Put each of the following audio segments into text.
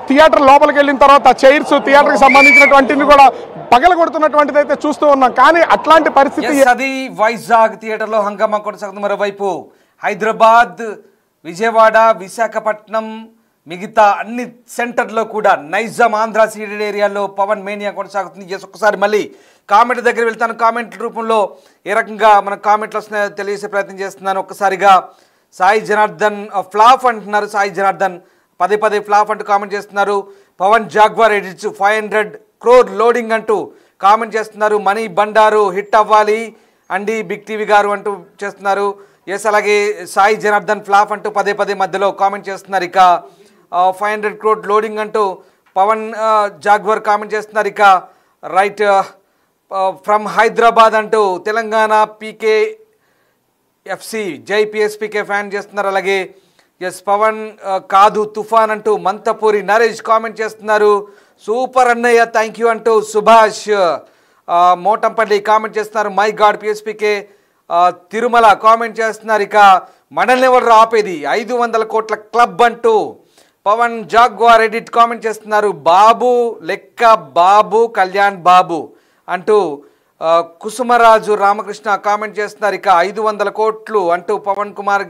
Theatre లోపలికి వెళ్ళిన తర్వాత చైర్స్ థియేటర్కి సంబంధించినటువంటివి కూడా పగలగొడుతున్నటువంటిది అయితే చూస్తూ ఉన్నాం. కానీ అట్లాంటి పరిస్థితి అది వైజాగ్ థియేటర్లో హంగామా కొనసాగుతుంది. మరోవైపు హైదరాబాద్, విజయవాడ, విశాఖపట్నం మిగతా అన్ని సెంటర్లో కూడా నైజాం ఆంధ్ర సీడెడ్ ఏరియాలో పవన్ మేనియా కొనసాగుతుంది. ఒకసారి మళ్ళీ కామెంట్ దగ్గర వెళ్తాను. కామెంట్ రూపంలో ఏ రకంగా మన కామెంట్లు వస్తున్నాయో తెలియజేసే ప్రయత్నం చేస్తున్నాను. ఒక్కసారిగా సాయి జనార్దన్ ఫ్లాప్ అంటున్నారు. సాయి జనార్దన్ పదే పదే ఫ్లాప్ అంటూ కామెంట్ చేస్తున్నారు. Pawan Jaguar edits 500 crore loading అంటూ కామెంట్ చేస్తున్నారు. మనీ బండారు హిట్ అవ్వాలి అండి బిగ్ టీవీ గారు అంటూ చేస్తున్నారు. ఎస్, అలాగే సాయి జనార్దన్ ఫ్లాప్ అంటూ పదే పదే మధ్యలో కామెంట్ చేస్తున్నారు. ఇక 500 crore లోడింగ్ అంటూ పవన్ జాగ్వార్ కామెంట్ చేస్తున్నారు. ఇక రైట్ ఫ్రమ్ హైదరాబాద్ అంటూ తెలంగాణ పీకే ఎఫ్సి జై పిఎస్పీకే ఫ్యాన్ చేస్తున్నారు. అలాగే ఎస్ పవన్ కాదు తుఫాన్ అంటూ మంతపూరి నరేష్ కామెంట్ చేస్తున్నారు. సూపర్ అన్నయ్య థ్యాంక్ యూ అంటూ సుభాష్ మోటంపల్లి కామెంట్ చేస్తున్నారు. My God PSPK Tirumala comment చేస్తున్నారు. ఇక మనల్ని ఎవరు ఆపేది 500 కోట్ల క్లబ్ అంటూ పవన్ జాగ్వార్ ఎడిట్ కామెంట్ చేస్తున్నారు. బాబు లెక్క బాబు కళ్యాణ్ బాబు అంటూ కుసుమరాజు రామకృష్ణ కామెంట్ చేస్తున్నారు. ఇక 500 కోట్లు అంటూ పవన్ కుమార్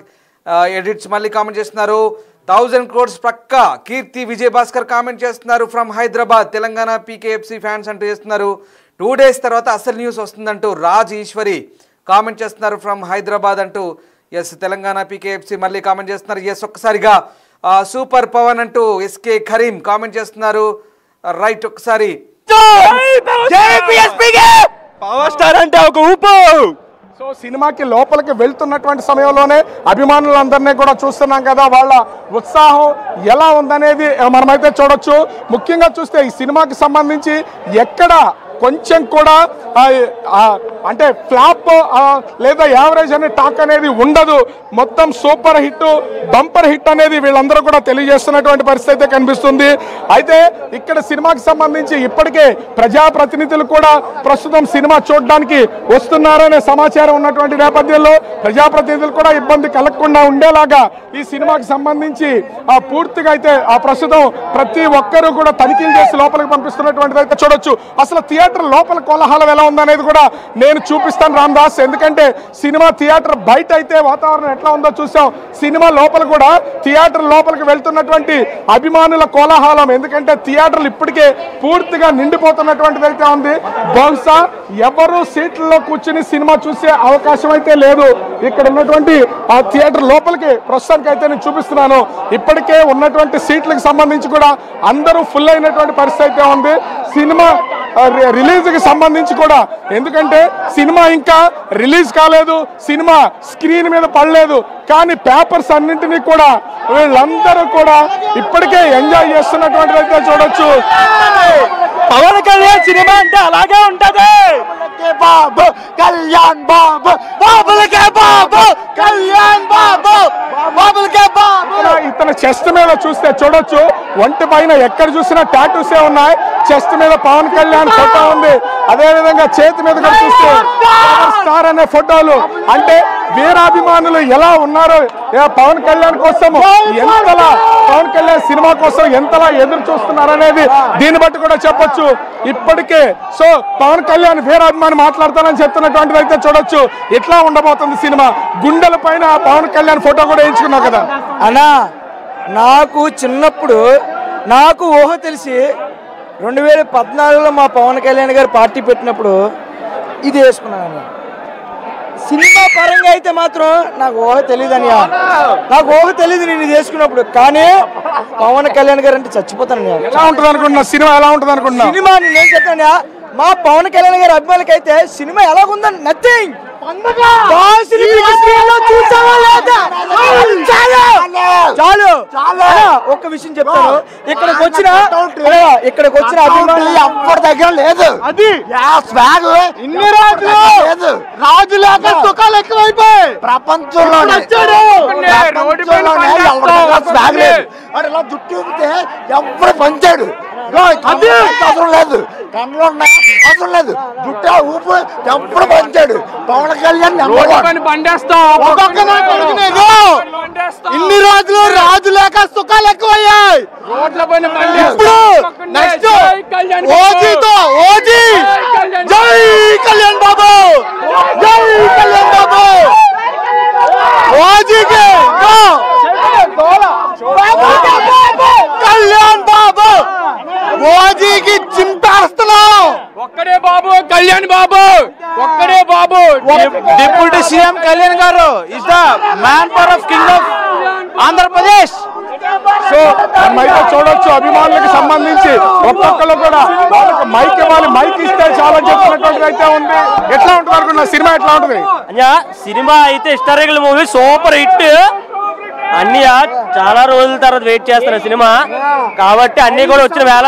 ఎడిట్స్ మళ్ళీ కామెంట్ చేస్తున్నారు. 1000 crores పక్కా కీర్తి విజయభాస్కర్ కామెంట్ చేస్తున్నారు. ఫ్రమ్ హైదరాబాద్ తెలంగాణ పీకేఎఫ్సి ఫ్యాన్స్ అంటూ చేస్తున్నారు. 2 days తర్వాత అసలు న్యూస్ వస్తుందంటూ రాజ్ ఈశ్వరి కామెంట్ చేస్తున్నారు. ఫ్రమ్ హైదరాబాద్ అంటూ ఎస్ తెలంగాణ పీకేఎఫ్సి మళ్ళీ కామెంట్ చేస్తున్నారు. ఎస్, ఒక్కసారిగా సూపర్ పవన్ అంటూ ఎస్కే కరీం కామెంట్ చేస్తున్నారు. రైట్, ఒకసారి పవర్ స్టార్ అంటే ఒక ఊపు. సో సినిమాకి లోపలికి వెళ్తున్నటువంటి సమయంలోనే అభిమానులందరినీ కూడా చూస్తున్నాం కదా, వాళ్ళ ఉత్సాహం ఎలా ఉందనేది మనమైతే చూడొచ్చు. ముఖ్యంగా చూస్తే ఈ సినిమాకి సంబంధించి ఎక్కడ కొంచెం కూడా అంటే ఫ్లాప్ లేదా యావరేజ్ అనే టాక్ అనేది ఉండదు. మొత్తం సూపర్ హిట్, బంపర్ హిట్ అనేది వీళ్ళందరూ కూడా తెలియజేస్తున్నటువంటి పరిస్థితి అయితే కనిపిస్తుంది. అయితే ఇక్కడ సినిమాకి సంబంధించి ఇప్పటికే ప్రజాప్రతినిధులు కూడా ప్రస్తుతం సినిమా చూడడానికి వస్తున్నారనే సమాచారం ఉన్నటువంటి నేపథ్యంలో ప్రజాప్రతినిధులు కూడా ఇబ్బంది కలగకుండా ఉండేలాగా ఈ సినిమాకి సంబంధించి పూర్తిగా అయితే ప్రస్తుతం ప్రతి ఒక్కరూ కూడా తనిఖీలు చేసి లోపలికి పంపిస్తున్నటువంటిది అయితే చూడొచ్చు. అసలు థియేటర్ లోపల కోలాహలం ఎలా ఉందనేది కూడా నేను చూపిస్తాను రామ్దాస్. ఎందుకంటే సినిమా థియేటర్ బయట అయితే వాతావరణం ఎట్లా ఉందో చూసాం, సినిమా లోపల కూడా థియేటర్ లోపలికి వెళ్తున్నటువంటి అభిమానుల కోలాహలం. ఎందుకంటే థియేటర్లు ఇప్పటికే పూర్తిగా నిండిపోతున్నటువంటిది అయితే ఉంది. బహుశా ఎవరు సీట్లలో కూర్చుని సినిమా చూసే అవకాశం అయితే లేదు. ఇక్కడ ఉన్నటువంటి ఆ థియేటర్ లోపలికి ప్రస్తుతానికి అయితే నేను చూపిస్తున్నాను. ఇప్పటికే ఉన్నటువంటి సీట్లకు సంబంధించి కూడా అందరూ ఫుల్ అయినటువంటి పరిస్థితి అయితే ఉంది. సినిమా రిలీజ్కి సంబంధించి కూడా, ఎందుకంటే సినిమా ఇంకా రిలీజ్ కాలేదు, సినిమా స్క్రీన్ మీద పడలేదు, కానీ పేపర్స్ అన్నింటినీ కూడా వీళ్ళందరూ కూడా ఇప్పటికే ఎంజాయ్ చేస్తున్నటువంటిది అయితే చూడొచ్చు. పవన్ కళ్యాణ్ సినిమా అంటే అలాగే ఉంటది. బాబు కళ్యాణ్ బాబు, బాబులకే బాబు కళ్యాణ్ బాబు, బాబులకే బాబు. ఇతను చెస్ట్ మీద చూస్తే చూడొచ్చు, ఒంటి పైన ఎక్కడ చూసినా టాటూసే ఉన్నాయి. చెస్ట్ మీద పవన్ కళ్యాణ్ ఫోటో ఉంది, అదే విధంగా చేతి మీద కూడా చూస్తే పవర్ స్టార్ అనే ఫోటోలు. అంటే వీరాభిమానులు ఎలా ఉన్నారో పవన్ కళ్యాణ్ కోసం ఎంతలా, పవన్ కళ్యాణ్ సినిమా కోసం ఎంతలా ఎదురు చూస్తున్నారనేది దీన్ని బట్టి కూడా చెప్పొచ్చు. ఇప్పటికే సో పవన్ కళ్యాణ్ వీరాభిమాని మాట్లాడతానని చెప్తున్నటువంటిది అయితే చూడొచ్చు. ఎట్లా ఉండబోతుంది సినిమా. గుండెల పైన పవన్ కళ్యాణ్ ఫోటో కూడా వేయించుకున్నావు కదా అన్నా. నాకు చిన్నప్పుడు నాకు ఊహ తెలిసి 2014లో మా పవన్ కళ్యాణ్ గారు పార్టీ పెట్టినప్పుడు ఇది వేసుకున్నాను. సినిమా పరంగా అయితే మాత్రం నాకు ఊహ తెలియదు అనియా, నాకు ఊహ తెలియదు నేను ఇది వేసుకున్నప్పుడు. కానీ పవన్ కళ్యాణ్ గారు అంటే చచ్చిపోతాను. ఎలా ఉంటుంది అనుకుంటున్నా సినిమా, ఎలా ఉంటుంది అనుకుంటున్నా సినిమా నేను చెప్తాను. మా పవన్ కళ్యాణ్ గారి అభిమానులకి అయితే సినిమా ఎలాగుందని నథింగ్. చాలు ఒక్క విషయం చెప్తాను. ఇక్కడికి వచ్చిన అభిమానులు ఎవ్వరి దగ్గర లేదు. అది ఇన్ని రాజులు రాజు లేక సుఖాలు ఎక్కువైపోయి ప్రపంచంలోనే జుట్టు ఉంటే ఎవరు పంచాడు. అవసరం లేదు, కళ్ళు అవసరం లేదు, జుట్టు ఊపు ఎప్పుడు పంచాడు పవన్ కళ్యాణ్. ఇన్ని రోజులు రాజు లేక సుఖాలు ఎక్కువయ్యాయి. ఇప్పుడు నెక్స్ట్ ఓజీతో ఓజీ జై కళ్యాణ్ బాబు, జై కళ్యాణ్ బాబు, ఓజీకి కళ్యాణ్ బాబు, ఓజీకి చింపేస్తున్నాం. ఒక్కడే బాబు కళ్యాణ్ బాబు, ఒక్కడే బాబు. డిప్యూటీ సీఎం కళ్యాణ్ గారు is the man power of king of Andhra Pradesh. So మనమైతే చూడొచ్చు అభిమానులకు సంబంధించి ఒక్కొక్కరు కూడా వాళ్ళకి మైక్ ఇవ్వాలి, మైక్ ఇస్తే చాలా చెప్పినటువంటిది అయితే ఉంది. ఎట్లా ఉంటుంది అనుకున్నా సినిమా ఎట్లా ఉంటుంది? సినిమా అయితే హిస్టారికల్ మూవీ, సూపర్ హిట్. అన్ని చాలా రోజుల తర్వాత వెయిట్ చేస్తున్న సినిమా కాబట్టి అన్ని కూడా వచ్చిన వేళ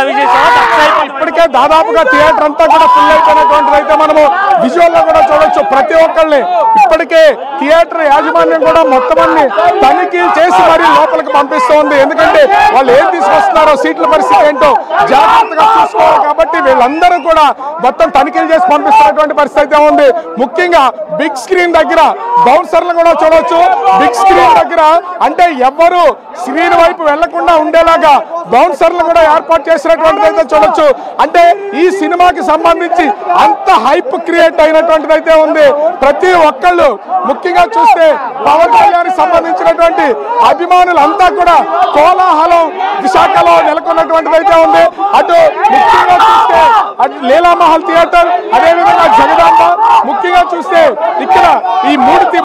ఇప్పటికే దాదాపుగా థియేటర్ అంతా కూడా ఫుల్ అయిపోయినటువంటిది అయితే మనము విజువల్ లో కూడా చూడొచ్చు. ప్రతి ఒక్కరిని ఇప్పటికే థియేటర్ యాజమాన్యం కూడా మొత్తం అన్ని తనిఖీలు చేసి మరీ లోపలికి పంపిస్తోంది. ఎందుకంటే వాళ్ళు ఏం తీసుకొస్తున్నారో సీట్ల పరిస్థితి ఏంటో జాగ్రత్తగా చూసుకోవాలి కాబట్టి వీళ్ళందరూ కూడా మొత్తం తనిఖీలు చేసి పంపిస్తున్నటువంటి పరిస్థితి అయితే ఉంది. ముఖ్యంగా బిగ్ స్క్రీన్ దగ్గర బౌన్సర్లు కూడా చూడొచ్చు. బిగ్ స్క్రీన్ దగ్గర అంటే ఎవ్వరు స్క్రీన్ వైపు వెళ్లకుండా ఉండేలాగా బౌన్సర్లు కూడా ఏర్పాటు చేసినటువంటిది అయితే చూడొచ్చు. అంటే ఈ సినిమాకి సంబంధించి అంత హైప్ క్రియేట్ అయినటువంటిది అయితే ఉంది. ప్రతి ఒక్కళ్ళు ముఖ్యంగా చూస్తే పవన్ కళ్యాణ్ సంబంధించినటువంటి అభిమానులంతా కూడా కోలాహలం విశాఖలో నెలకొన్నటువంటిది అయితే ఉంది. అటు ముఖ్యంగా చూస్తే అటు లీలామహల్ థియేటర్, అదేవిధంగా జగదాంబ, ముఖ్యంగా చూస్తే ఇక్కడ ఈ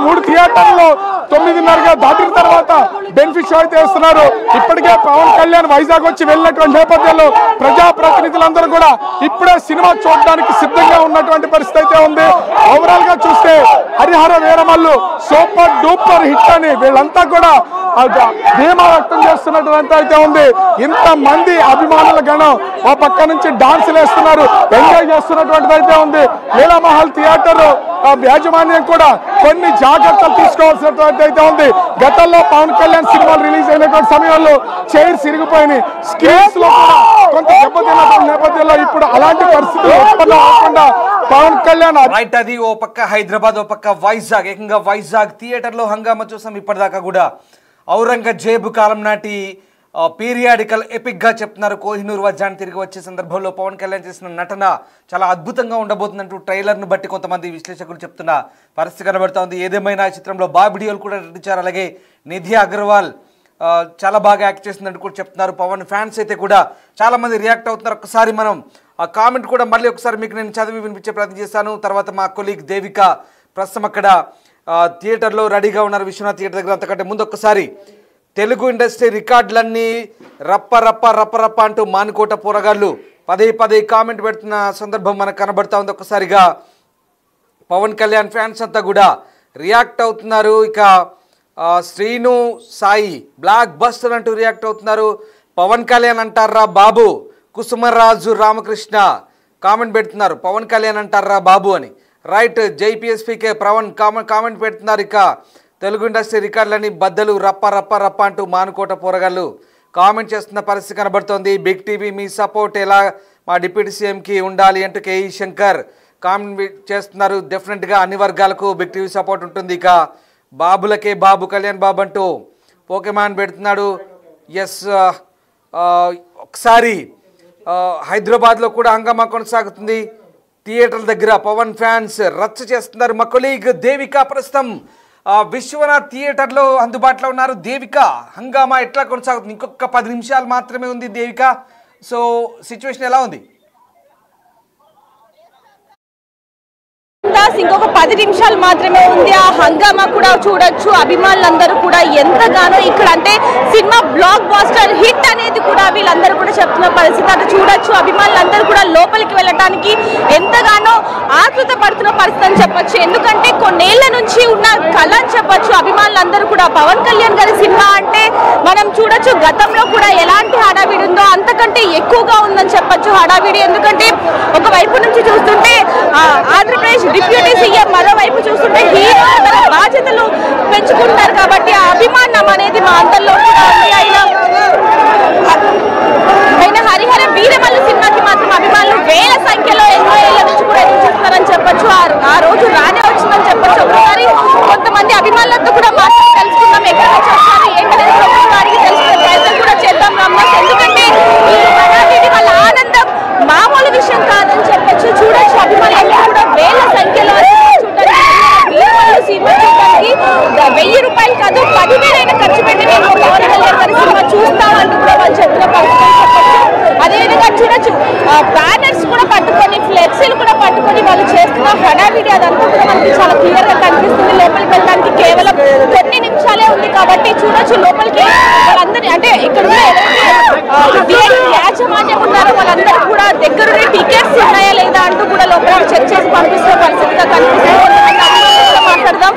మూడు థియేటర్లో 9:30 దాటిన తర్వాత బెనిఫిట్ షో అయితే ఇస్తున్నారు. ఇప్పటికే పవన్ కళ్యాణ్ వైజాగ్ వచ్చి వెళ్ళినటువంటి నేపథ్యంలో ప్రజాప్రతినిధులందరూ కూడా ఇప్పుడే సినిమా చూడడానికి సిద్ధంగా ఉన్నటువంటి పరిస్థితి అయితే ఉంది. ఓవరాల్ గా చూస్తే Harihara Veeramallu super duper hit అని వీళ్ళంతా కూడా ధీమా వ్యక్తం చేస్తున్నటువంటి అయితే ఉంది. ఇంత మంది అభిమానుల గణం ఆ పక్క నుంచి డాన్సులు వేస్తున్నారు, ఎంజాయ్ చేస్తున్నటువంటిది అయితే ఉంది. లీలామహల్ థియేటర్ యాజమాన్యం కూడా కొన్ని జాగ్రత్తలు తీసుకోవాల్సినటువంటి అయితే ఉంది. గతంలో పవన్ కళ్యాణ్ సినిమాలు రిలీజ్ అయినటువంటి సమయంలో చైర్స్ ఇరిగిపోయినాయి, స్క్రీన్స్ లో కూడా కొంత దెబ్బతిన్నటువంటి నేపథ్యంలో ఇప్పుడు అలాంటి పరిస్థితులు ఉత్పన్నం అవ్వకుండా పవన్ కళ్యాణ్ రైట్. అది ఓ పక్క హైదరాబాద్, ఓ పక్క వైజాగ్. ఏకంగా వైజాగ్ థియేటర్లో హంగామా చూసాం ఇప్పటిదాకా కూడా. ఔరంగజేబు కాలం నాటి పీరియాడికల్ ఎపిక్గా చెప్తున్నారు. కోహినూర్ వజ్రాన్ని తిరిగి వచ్చే సందర్భంలో పవన్ కళ్యాణ్ చేసిన నటన చాలా అద్భుతంగా ఉండబోతుందంటూ ట్రైలర్ను బట్టి కొంతమంది విశ్లేషకులు చెప్తున్న పరిస్థితి కనబడుతోంది. ఏదేమైనా ఈ చిత్రంలో బాబిడియోలు కూడా నటించారు. అలాగే నిధి అగర్వాల్ చాలా బాగా యాక్ట్ చేసిందంటూ కూడా చెప్తున్నారు. పవన్ ఫ్యాన్స్ అయితే కూడా చాలామంది రియాక్ట్ అవుతున్నారు. ఒకసారి మనం ఆ కామెంట్ కూడా మళ్ళీ ఒకసారి మీకు నేను చదివి వినిపించే ప్రయత్నం చేస్తాను. తర్వాత మా కొలీగ్ దేవిక ప్రస్తుతం అక్కడ థియేటర్లో రెడీగా ఉన్నారు, విశ్వనాథ్ థియేటర్ దగ్గర. అంతకంటే ముందు ఒక్కసారి తెలుగు ఇండస్ట్రీ రికార్డులన్నీ రప్ప రప్ప రప్ప రప్ప అంటూ మానుకోట పోరగాళ్ళు పదే కామెంట్ పెడుతున్న సందర్భం మనకు కనబడతా ఉంది. ఒక్కసారిగా పవన్ కళ్యాణ్ ఫ్యాన్స్ అంతా కూడా రియాక్ట్ అవుతున్నారు. ఇక శ్రీను సాయి బ్లాక్ బస్టర్ అంటూ రియాక్ట్ అవుతున్నారు. పవన్ కళ్యాణ్ అంటారా బాబు, కుసుమరాజు రామకృష్ణ కామెంట్ పెడుతున్నారు పవన్ కళ్యాణ్ అంటారా బాబు అని. రైట్. జైపీఎస్పీకే ప్రవణ్ కామెంట్ పెడుతున్నారు. ఇక తెలుగు ఇండస్ట్రీ రికార్డులని బద్దలు రప్ప రప్ప రప్ప అంటూ మానుకోట పోరగాళ్ళు కామెంట్ చేస్తున్న పరిస్థితి కనబడుతోంది. బిగ్ టీవీ మీ సపోర్ట్ ఎలా మా డిప్యూటీ సీఎంకి ఉండాలి అంటూ కేఈ శంకర్ కామెంట్ చేస్తున్నారు. డెఫినెట్గా అన్ని వర్గాలకు బిగ్ టీవీ సపోర్ట్ ఉంటుంది. ఇక బాబులకే బాబు కళ్యాణ్ బాబు అంటూ పోకెమాన్ పెడుతున్నాడు. ఎస్, ఒకసారి హైదరాబాద్లో కూడా హంగామా కొనసాగుతుంది. థియేటర్ల దగ్గర పవన్ ఫ్యాన్స్ రచ్చ చేస్తున్నారు. మా కొలీగ్ దేవిక ప్రస్తుతం విశ్వనాథ్ థియేటర్లో అందుబాటులో ఉన్నారు. దేవిక, హంగామా ఎట్లా కొనసాగుతుంది? ఇంకొక 10 నిమిషాలు మాత్రమే ఉంది దేవిక. సో సిచ్యువేషన్ ఎలా ఉంది? ఇంకొక 10 నిమిషాలు మాత్రమే ఉంది. ఆ హంగామా కూడా చూడొచ్చు. అభిమానులందరూ కూడా ఎంతగానో ఇక్కడ అంటే సినిమా బ్లాక్ బాస్టర్ హిట్ అనేది కూడా వీళ్ళందరూ కూడా చెప్తున్న పరిస్థితి అటు చూడొచ్చు. అభిమానులందరూ కూడా లోపలికి వెళ్ళడానికి ఎంతగానో ఆతృత పడుతున్న పరిస్థితి అని చెప్పొచ్చు. ఎందుకంటే కొన్నేళ్ల నుంచి ఉన్న కళ అని చెప్పొచ్చు. అభిమానులందరూ కూడా పవన్ కళ్యాణ్ గారి సినిమా అంటే మనం చూడొచ్చు గతంలో కూడా ఎలాంటి హడావిడి ఉందో అంతకంటే ఎక్కువగా ఉందని చెప్పొచ్చు హడావిడి. ఎందుకంటే ఒకవైపు నుంచి చూస్తుంటే ఆంధ్రప్రదేశ్ డిప్యూటీ సీఎం, మరోవైపు చూస్తుంటే హీరో తన బాధ్యతలు పెంచుకుంటారు కాబట్టి ఆ అభిమానం అనేది మా అందరిలో కూడా ఉంది. అయినా హరిహర వీరమల్లు రూపాయలు కాదు 10,000 ఖర్చు పెట్టి మేము పవన్ కళ్యాణ్ గారి సినిమా చూస్తామంటూ కూడా వాళ్ళు చెప్తున్న పరిస్థితి చెప్పచ్చు. అదేవిధంగా చూడొచ్చు బ్యానర్స్ కూడా పట్టుకొని ఫ్లెక్సీలు కూడా పట్టుకొని వాళ్ళు చేస్తున్న హడావిడి అదంతా కూడా మనకి చాలా క్లియర్ గా కనిపిస్తుంది. లోపలికి వెళ్ళడానికి కేవలం కొన్ని నిమిషాలే ఉంది కాబట్టి చూడొచ్చు లోపలికి వాళ్ళందరినీ అంటే ఇక్కడ యాజమాన్యం ఉన్నారో వాళ్ళందరూ కూడా దగ్గరుండి టికెట్స్ ఉన్నాయా లేదా అంటూ కూడా లోపలికి చెక్ చేసి పంపిస్తున్న పరిస్థితిగా కనిపిస్తుంది. మాట్లాడదాం